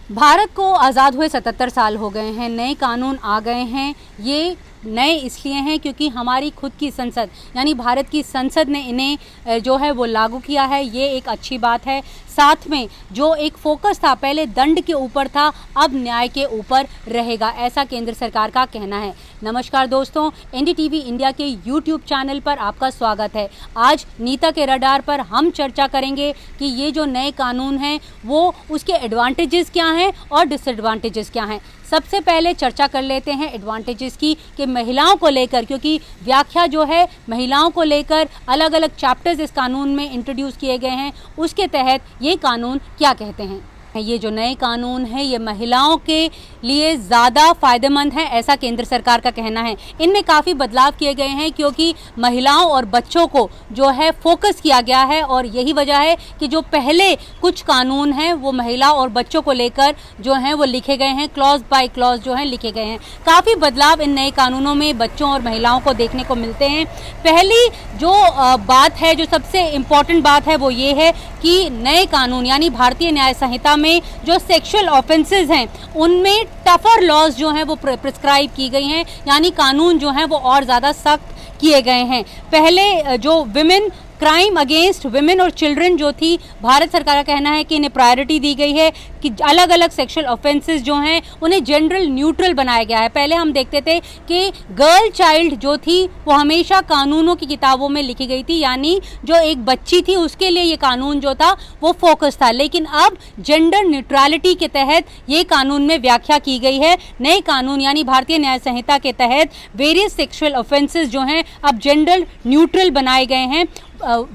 भारत को आज़ाद हुए 77 साल हो गए हैं। नए कानून आ गए हैं। ये नए इसलिए हैं क्योंकि हमारी खुद की संसद यानी भारत की संसद ने इन्हें जो है वो लागू किया है। ये एक अच्छी बात है। साथ में जो एक फोकस था, पहले दंड के ऊपर था, अब न्याय के ऊपर रहेगा, ऐसा केंद्र सरकार का कहना है। नमस्कार दोस्तों, एनडीटीवी इंडिया के यूट्यूब चैनल पर आपका स्वागत है। आज नीता के रडार पर हम चर्चा करेंगे कि ये जो नए कानून हैं वो उसके एडवांटेजेस क्या हैं और डिसएडवांटेजेस क्या हैं। सबसे पहले चर्चा कर लेते हैं एडवांटेजेस की कि महिलाओं को लेकर, क्योंकि व्याख्या जो है महिलाओं को लेकर अलग अलग चैप्टर्स इस कानून में इंट्रोड्यूस किए गए हैं, उसके तहत ये कानून क्या कहते हैं। ये जो नए कानून हैं ये महिलाओं के लिए ज़्यादा फ़ायदेमंद हैं, ऐसा केंद्र सरकार का कहना है। इनमें काफ़ी बदलाव किए गए हैं क्योंकि महिलाओं और बच्चों को जो है फोकस किया गया है और यही वजह है कि जो पहले कुछ कानून हैं वो महिला और बच्चों को लेकर जो हैं वो लिखे गए हैं, क्लॉज बाय क्लॉज जो हैं लिखे गए हैं। काफ़ी बदलाव इन नए कानूनों में बच्चों और महिलाओं को देखने को मिलते हैं। पहली जो बात है, जो सबसे इम्पॉर्टेंट बात है वो ये है कि नए कानून यानी भारतीय न्याय संहिता में जो सेक्सुअल ऑफेंसेस हैं उनमें टफर लॉज जो हैं वो प्रिस्क्राइब की गई हैं, यानी कानून जो हैं वो और ज़्यादा सख्त किए गए हैं। पहले जो विमेन क्राइम अगेंस्ट विमेन और चिल्ड्रन जो थी, भारत सरकार का कहना है कि इन्हें प्रायोरिटी दी गई है कि अलग अलग सेक्सुअल ऑफेंसेस जो हैं उन्हें जेंडर न्यूट्रल बनाया गया है। पहले हम देखते थे कि गर्ल चाइल्ड जो थी वो हमेशा कानूनों की किताबों में लिखी गई थी, यानी जो एक बच्ची थी उसके लिए ये कानून जो था वो फोकस था। लेकिन अब जेंडर न्यूट्रलिटी के तहत ये कानून में व्याख्या की गई है। नए कानून यानी भारतीय न्याय संहिता के तहत वेरियस सेक्सुअल ऑफेंसेस जो हैं अब जेंडर न्यूट्रल बनाए गए हैं।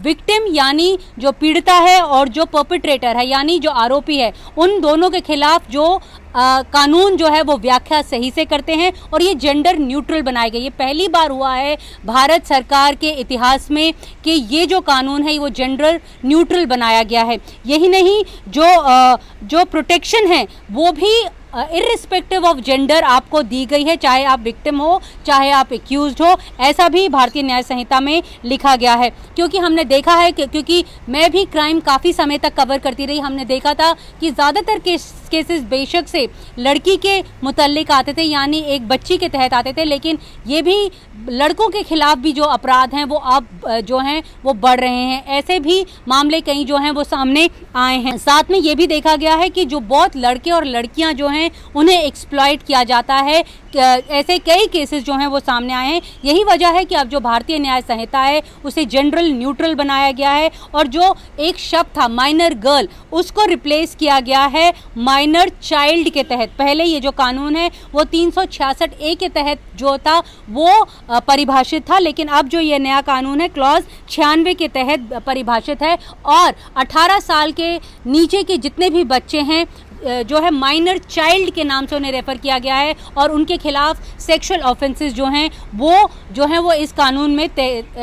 विक्टिम यानी जो पीड़िता है और जो परपेट्रेटर है यानी जो आरोपी है, उन दोनों के खिलाफ जो कानून जो है वो व्याख्या सही से करते हैं और ये जेंडर न्यूट्रल बनाए गए। ये पहली बार हुआ है भारत सरकार के इतिहास में कि ये जो कानून है वो जेंडर न्यूट्रल बनाया गया है। यही नहीं, जो प्रोटेक्शन है वो भी इर्रिस्पेक्टिव ऑफ जेंडर आपको दी गई है, चाहे आप विक्टिम हो चाहे आप एक्यूज्ड हो, ऐसा भी भारतीय न्याय संहिता में लिखा गया है। क्योंकि हमने देखा है कि क्योंकि मैं भी क्राइम काफ़ी समय तक कवर करती रही, हमने देखा था कि ज़्यादातर केसेस बेशक से लड़की के मुतल्लिक आते थे, यानी एक बच्ची के तहत आते थे, लेकिन ये भी लड़कों के खिलाफ भी जो अपराध हैं वो अब जो हैं वो बढ़ रहे हैं। ऐसे भी मामले कई जो हैं वो सामने आए हैं। साथ में ये भी देखा गया है कि जो बहुत लड़के और लड़कियां जो हैं उन्हें एक्सप्लॉइट किया जाता है, ऐसे कई केसेस जो हैं वो सामने आए हैं। यही वजह है कि अब जो भारतीय न्याय संहिता है उसे जेंडर न्यूट्रल बनाया गया है और जो एक शब्द था माइनर गर्ल उसको रिप्लेस किया गया है माइनर चाइल्ड के तहत। पहले ये जो कानून है वो 366A के तहत जो था वो परिभाषित था, लेकिन अब जो ये नया कानून है क्लॉज 96 के तहत परिभाषित है और 18 साल के नीचे के जितने भी बच्चे हैं जो है माइनर चाइल्ड के नाम से उन्हें रेफर किया गया है और उनके खिलाफ सेक्सुअल ऑफेंसेस जो हैं वो इस कानून में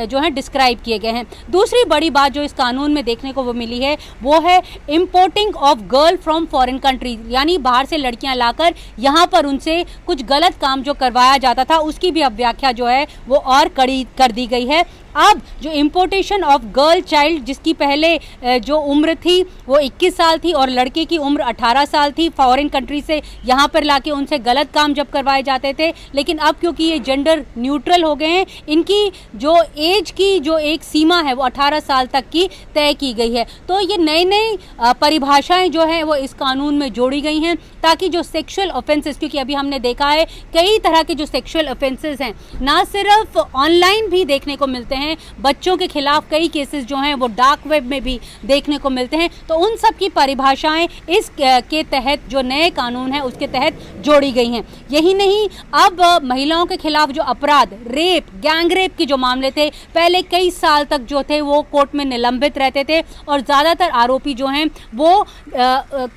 जो है डिस्क्राइब किए गए हैं। दूसरी बड़ी बात जो इस कानून में देखने को वो मिली है वो है importing of girl from foreign country, यानी बाहर से लड़कियां लाकर यहाँ पर उनसे कुछ गलत काम जो करवाया जाता था उसकी भी अब व्याख्या जो है वो और कड़ी कर दी गई है। अब जो इम्पोर्टेशन ऑफ गर्ल चाइल्ड, जिसकी पहले जो उम्र थी वो 21 साल थी और लड़के की उम्र 18 साल थी, फॉरेन कंट्री से यहाँ पर लाके उनसे गलत काम जब करवाए जाते थे, लेकिन अब क्योंकि ये जेंडर न्यूट्रल हो गए हैं, इनकी जो एज की जो एक सीमा है वो 18 साल तक की तय की गई है। तो ये नई नई परिभाषाएं जो हैं वो इस कानून में जोड़ी गई हैं ताकि जो सेक्सुअल ऑफेंसेस, क्योंकि अभी हमने देखा है कई तरह के जो सेक्सुअल ऑफेंसेस हैं ना सिर्फ ऑनलाइन भी देखने को मिलते हैं, बच्चों के खिलाफ कई केसेस जो हैं वो डार्क वेब में भी देखने को मिलते हैं, तो उन सब की परिभाषाएं इस के तहत जो नए कानून है उसके तहत जोड़ी गई हैं। यही नहीं, अब महिलाओं के खिलाफ जो अपराध, रेप, गैंग रेप के जो मामले थे पहले कई साल तक जो थे वो कोर्ट में निलंबित रहते थे और ज़्यादातर आरोपी जो हैं वो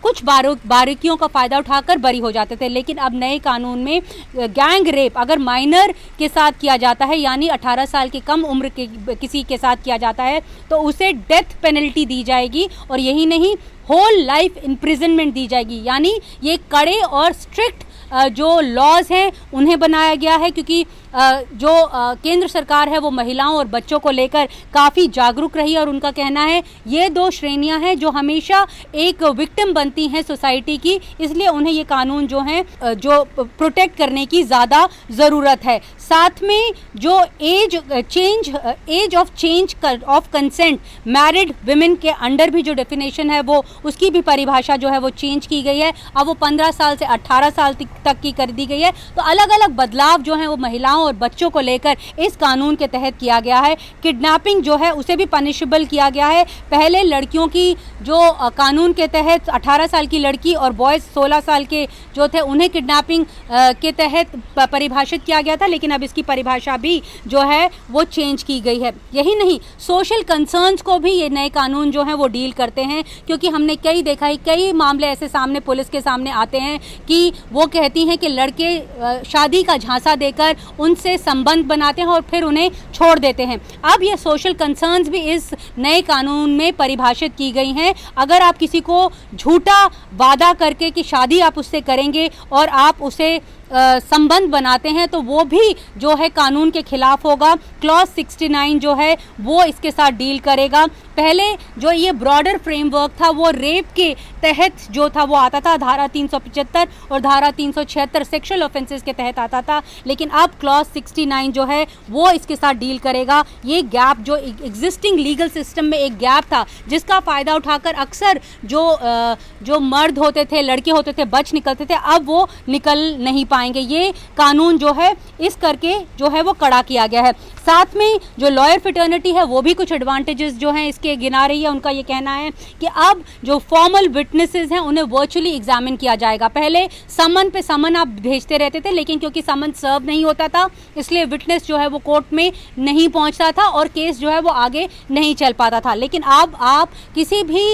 कुछ बारीकियों का फ़ायदा उठाकर बरी हो जाते थे, लेकिन अब नए कानून में गैंग रेप अगर माइनर के साथ किया जाता है यानी 18 साल की कम उम्र के किसी के साथ किया जाता है तो उसे डेथ पेनल्टी दी जाएगी और यही नहीं होल लाइफ इम्प्रिजनमेंट दी जाएगी, यानी ये कड़े और स्ट्रिक्ट जो लॉज हैं उन्हें बनाया गया है। क्योंकि जो केंद्र सरकार है वो महिलाओं और बच्चों को लेकर काफ़ी जागरूक रही और उनका कहना है ये दो श्रेणियां हैं जो हमेशा एक विक्टिम बनती हैं सोसाइटी की, इसलिए उन्हें ये कानून जो है जो प्रोटेक्ट करने की ज़्यादा ज़रूरत है। साथ में जो age of change of consent married women के अंडर भी जो डेफिनेशन है वो उसकी भी परिभाषा जो है वो चेंज की गई है। अब वो 15 साल से 18 साल तक की कर दी गई है। तो अलग अलग बदलाव जो हैं वो महिलाओं और बच्चों को लेकर इस कानून के तहत किया गया है। किडनैपिंग जो है उसे भी पनिशेबल किया गया है। पहले लड़कियों की जो कानून के तहत 18 साल की लड़की और बॉयज़ 16 साल के जो थे उन्हें किडनैपिंग के तहत परिभाषित किया गया था, लेकिन अब इसकी परिभाषा भी जो है वो चेंज की गई है। यही नहीं, सोशल कंसर्न्स को भी ये नए कानून जो हैं वो डील करते हैं, क्योंकि हमने कई मामले ऐसे सामने पुलिस के सामने आते हैं कि वो कहती हैं कि लड़के शादी का झांसा देकर उनसे संबंध बनाते हैं और फिर उन्हें छोड़ देते हैं। अब ये सोशल कंसर्न्स भी इस नए कानून में परिभाषित की गई हैं। अगर आप किसी को झूठा वादा करके कि शादी आप उससे करेंगे और आप उसे संबंध बनाते हैं तो वो भी जो है कानून के खिलाफ होगा। क्लॉज 69 जो है वो इसके साथ डील करेगा। पहले जो ये ब्रॉडर फ्रेमवर्क था वो रेप के तहत जो था वो आता था, धारा 375 और धारा 376 सेक्सुअल ऑफेंसेस के तहत आता था, लेकिन अब क्लॉज 69 जो है वो इसके साथ डील करेगा। ये गैप जो एग्जिस्टिंग लीगल सिस्टम में एक गैप था जिसका फ़ायदा उठाकर अक्सर जो मर्द होते थे, लड़के होते थे, बच निकलते थे, अब वो निकल नहीं पाएंगे। ये कानून जो है इस करके जो है वो कड़ा किया गया है। साथ में जो लॉयर फिटर्निटी है वो भी कुछ एडवांटेजेस जो हैं इसके गिना रही है। उनका ये कहना है कि अब जो फॉर्मल विटनेसेस हैं उन्हें वर्चुअली एग्जामिन किया जाएगा। पहले समन पे समन आप भेजते रहते थे, लेकिन क्योंकि समन सर्व नहीं होता था इसलिए विटनेस जो है वो कोर्ट में नहीं पहुंचता था और केस जो है वो आगे नहीं चल पाता था। लेकिन अब आप किसी भी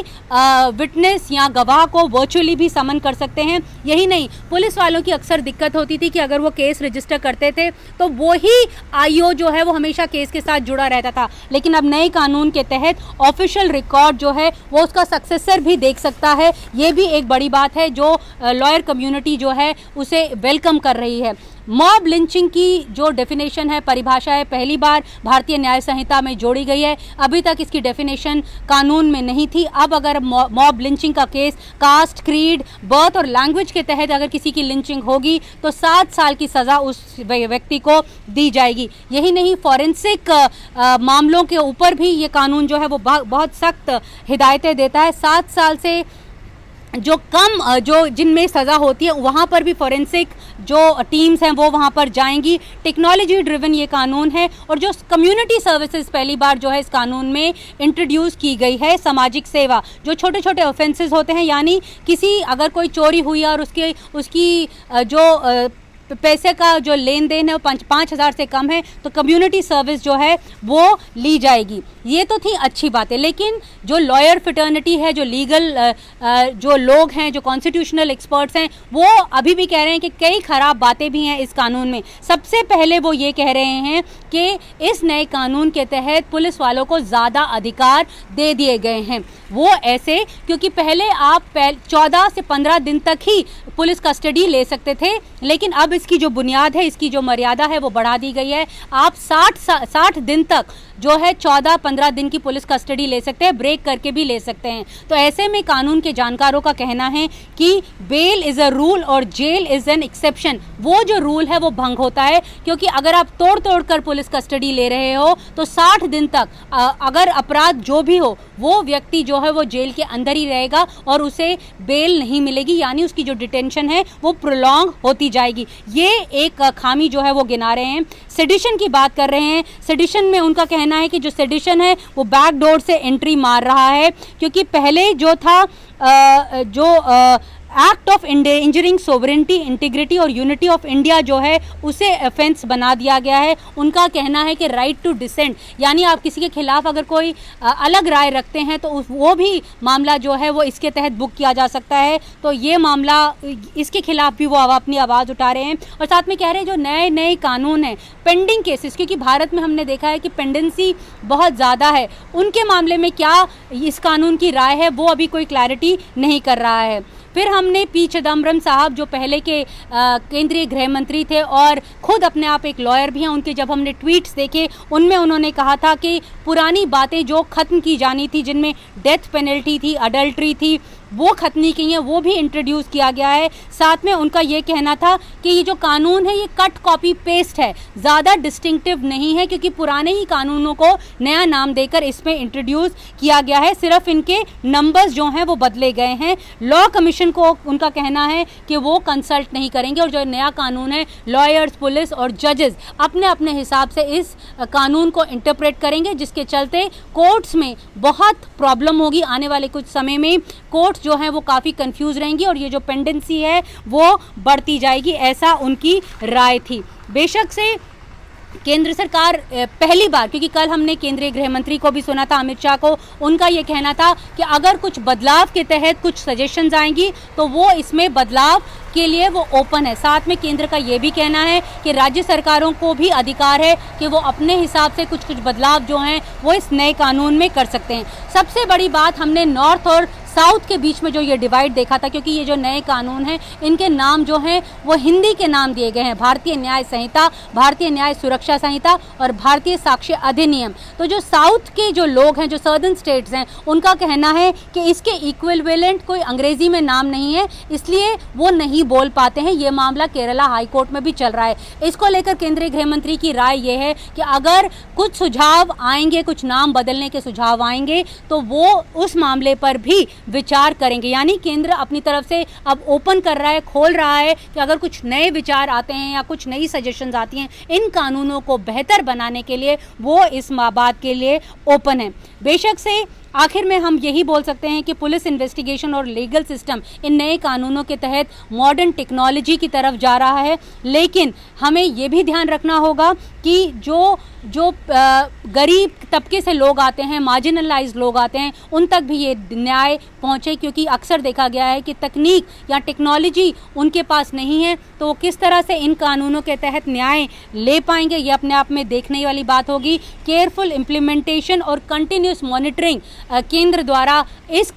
विटनेस या गवाह को वर्चुअली भी समन कर सकते हैं। यही नहीं, पुलिस वालों की अक्सर दिक्कत होती थी कि अगर वो केस रजिस्टर करते थे तो वो ही आईओ जो है वो हमेशा केस के साथ जुड़ा रहता था, लेकिन अब नए कानून के तहत ऑफिशियल रिकॉर्ड जो है वो उसका सक्सेसर भी देख सकता है। ये भी एक बड़ी बात है जो लॉयर कम्युनिटी जो है उसे वेलकम कर रही है। मॉब लिंचिंग की जो डेफिनेशन है, परिभाषा है, पहली बार भारतीय न्याय संहिता में जोड़ी गई है। अभी तक इसकी डेफिनेशन कानून में नहीं थी। अब अगर मॉब लिंचिंग का केस कास्ट, क्रीड, बर्थ और लैंग्वेज के तहत अगर किसी की लिंचिंग होगी तो 7 साल की सज़ा उस व्यक्ति को दी जाएगी। यही नहीं, फॉरेंसिक मामलों के ऊपर भी ये कानून जो है वो बहुत सख्त हिदायतें देता है। 7 साल से जो जिनमें सज़ा होती है वहाँ पर भी फॉरेंसिक जो टीम्स हैं वो वहाँ पर जाएंगी। टेक्नोलॉजी ड्रिवन ये कानून है और जो कम्युनिटी सर्विसेज पहली बार जो है इस कानून में इंट्रोड्यूस की गई है। सामाजिक सेवा, जो छोटे छोटे ऑफेंसेस होते हैं, यानी किसी अगर कोई चोरी हुई और उसकी जो पैसे का जो लेन देन है वो 5,000 से कम है तो कम्युनिटी सर्विस जो है वो ली जाएगी। ये तो थी अच्छी बातें, लेकिन जो लॉयर फिटर्निटी है, जो लीगल जो लोग हैं, जो कॉन्स्टिट्यूशनल एक्सपर्ट्स हैं, वो अभी भी कह रहे हैं कि कई खराब बातें भी हैं इस कानून में। सबसे पहले वो ये कह रहे हैं कि इस नए कानून के तहत पुलिस वालों को ज़्यादा अधिकार दे दिए गए हैं। वो ऐसे क्योंकि पहले आप 14 से 15 दिन तक ही पुलिस कस्टडी ले सकते थे, लेकिन अब इसकी जो बुनियाद है, इसकी जो मर्यादा है वो बढ़ा दी गई है। आप 60 दिन तक जो है 14-15 दिन की पुलिस कस्टडी ले सकते हैं, ब्रेक करके भी ले सकते हैं। तो ऐसे में कानून के जानकारों का कहना है कि बेल इज़ अ रूल और जेल इज़ एन एक्सेप्शन। वो जो रूल है वो भंग होता है, क्योंकि अगर आप तोड़ कर पुलिस कस्टडी ले रहे हो तो 60 दिन तक अगर अपराध जो भी हो वो व्यक्ति जो है वो जेल के अंदर ही रहेगा और उसे बेल नहीं मिलेगी, यानी उसकी जो डिटेंशन है वो प्रोलॉन्ग होती जाएगी। ये एक खामी जो है वो गिना रहे हैं। सेडिशन की बात कर रहे हैं। सेडिशन में उनका कहना है कि जो सेडिशन है वो बैकडोर से एंट्री मार रहा है, क्योंकि पहले जो था act of injuring sovereignty, integrity और यूनिटी ऑफ इंडिया जो है उसे ऑफेंस बना दिया गया है। उनका कहना है कि राइट टू डिसेंट, यानी आप किसी के खिलाफ अगर कोई अलग राय रखते हैं तो वो भी मामला जो है वो इसके तहत बुक किया जा सकता है। तो ये मामला, इसके खिलाफ भी वो अपनी आवाज़ उठा रहे हैं। और साथ में कह रहे हैं जो नए कानून हैं, पेंडिंग केसेस, क्योंकि भारत में हमने देखा है कि पेंडेंसी बहुत ज़्यादा है, उनके मामले में क्या इस कानून की राय है वो अभी कोई क्लैरिटी नहीं कर रहा है। फिर हमने पी चिदम्बरम साहब जो पहले के केंद्रीय गृह मंत्री थे और खुद अपने आप एक लॉयर भी हैं, उनके जब हमने ट्वीट्स देखे उनमें उन्होंने कहा था कि पुरानी बातें जो ख़त्म की जानी थी, जिनमें डेथ पेनल्टी थी, अडल्ट्री थी, वो ख़त्म नहीं की हैं, वो भी इंट्रोड्यूस किया गया है। साथ में उनका ये कहना था कि ये जो कानून है ये कट कॉपी पेस्ट है, ज़्यादा डिस्टिंक्टिव नहीं है, क्योंकि पुराने ही कानूनों को नया नाम देकर इसमें इंट्रोड्यूस किया गया है, सिर्फ इनके नंबर्स जो हैं वो बदले गए हैं। लॉ कमीशन को उनका कहना है कि वो कंसल्ट नहीं करेंगे और जो नया कानून है लॉयर्स, पुलिस और जजेस अपने अपने हिसाब से इस कानून को इंटरप्रेट करेंगे, जिसके चलते कोर्ट्स में बहुत प्रॉब्लम होगी। आने वाले कुछ समय में कोर्ट्स जो हैं वो काफ़ी कंफ्यूज रहेंगी और ये जो पेंडेंसी है वो बढ़ती जाएगी, ऐसा उनकी राय थी। बेशक से केंद्र सरकार पहली बार, क्योंकि कल हमने केंद्रीय गृह मंत्री को भी सुना था, अमित शाह को, उनका ये कहना था कि अगर कुछ बदलाव के तहत कुछ सजेशंस आएंगी तो वो इसमें बदलाव के लिए वो ओपन है। साथ में केंद्र का ये भी कहना है कि राज्य सरकारों को भी अधिकार है कि वो अपने हिसाब से कुछ बदलाव जो हैं वो इस नए कानून में कर सकते हैं। सबसे बड़ी बात, हमने नॉर्थ और साउथ के बीच में जो ये डिवाइड देखा था, क्योंकि ये जो नए कानून हैं इनके नाम जो हैं वो हिंदी के नाम दिए गए हैं, भारतीय न्याय संहिता, भारतीय न्याय सुरक्षा संहिता और भारतीय साक्ष्य अधिनियम। तो जो साउथ के जो लोग हैं, जो सदर्न स्टेट्स हैं, उनका कहना है कि इसके इक्विवेलेंट कोई अंग्रेजी में नाम नहीं है, इसलिए वो नहीं बोल पाते हैं। ये मामला केरला हाई कोर्ट में भी चल रहा है। इसको लेकर केंद्रीय गृह मंत्री की राय ये है कि अगर कुछ सुझाव आएंगे, कुछ नाम बदलने के सुझाव आएंगे तो वो उस मामले पर भी विचार करेंगे। यानी केंद्र अपनी तरफ से अब ओपन कर रहा है, खोल रहा है कि अगर कुछ नए विचार आते हैं या कुछ नई सजेशंस आती हैं इन कानूनों को बेहतर बनाने के लिए, वो इस बात के लिए ओपन है। बेशक से आखिर में हम यही बोल सकते हैं कि पुलिस इन्वेस्टिगेशन और लीगल सिस्टम इन नए कानूनों के तहत मॉडर्न टेक्नोलॉजी की तरफ जा रहा है, लेकिन हमें ये भी ध्यान रखना होगा कि जो गरीब तबके से लोग आते हैं, मार्जिनलाइज्ड लोग आते हैं, उन तक भी ये न्याय पहुँचे, क्योंकि अक्सर देखा गया है कि तकनीक या टेक्नोलॉजी उनके पास नहीं है, तो किस तरह से इन कानूनों के तहत न्याय ले पाएंगे, ये अपने आप में देखने वाली बात होगी। केयरफुल इम्प्लीमेंटेशन और कंटिन्यूस मॉनिटरिंग केंद्र द्वारा इस